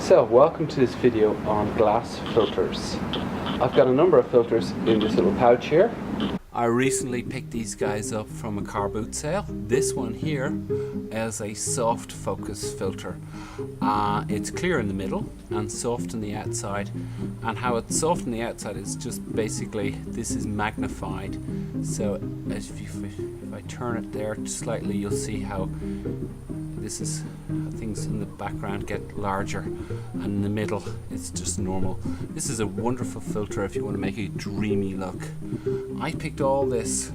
So, welcome to this video on glass filters. I've got a number of filters in this little pouch here. I recently picked these guys up from a car boot sale. This one here is a soft focus filter. It's clear in the middle and soft on the outside. And how it's soft on the outside is just basically, this is magnified. So if I turn it there slightly, you'll see how this is, things in the background get larger, and in the middle it's just normal. This is a wonderful filter if you want to make a dreamy look. I picked all these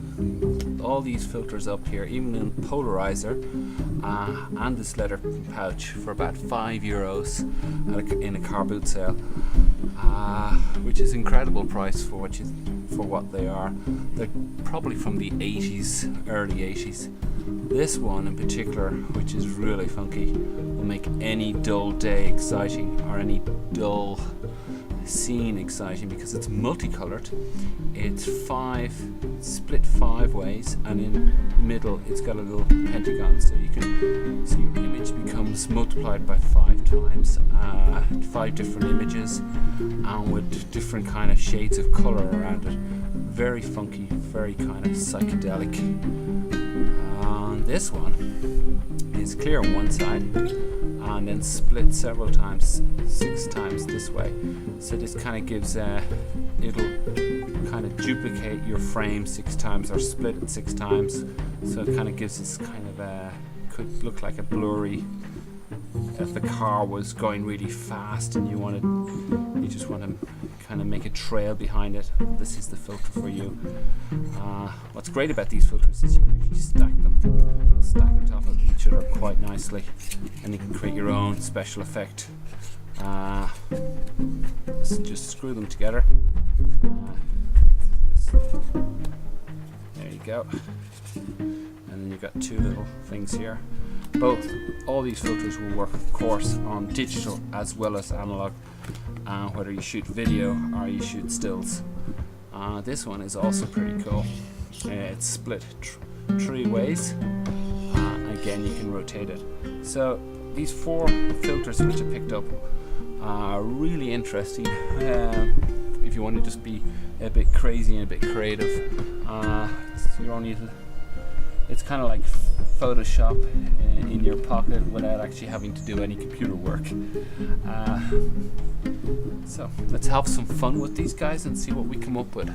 filters up here, even in polariser and this leather pouch, for about €5 in a car boot sale, which is incredible price for what they are. They're probably from the 80s, early 80s. This one in particular, which is really funky, will make any dull day exciting or any dull scene exciting because it's multicolored. It's split 5 ways, and in the middle it's got a little pentagon, so you can see your image becomes multiplied by 5 times, 5 different images, and with different kind of shades of color around it. Very funky, very kind of psychedelic. This one is clear on one side and then split several times, 6 times this way. So this kind of gives it'll kind of duplicate your frame 6 times or split it 6 times. So it kind of gives this kind of could look like a blurry. If the car was going really fast and you just want to kind of make a trail behind it, this is the filter for you. What's great about these filters is you can actually stack them. They'll stack on top of each other quite nicely, and you can create your own special effect. Just screw them together. There you go. And then you've got 2 little things here. All these filters will work, of course, on digital as well as analog, whether you shoot video or you shoot stills. This one is also pretty cool. It's split 3 ways. Again, you can rotate it. So these 4 filters which I picked up are really interesting. If you want to just be a bit crazy and a bit creative, it's kind of like Photoshop in your pocket without actually having to do any computer work. So let's have some fun with these guys and see what we come up with.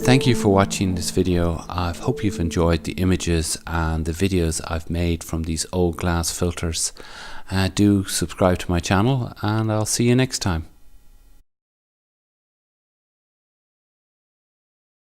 Thank you for watching this video. I hope you've enjoyed the images and the videos I've made from these old glass filters. Do subscribe to my channel, and I'll see you next time.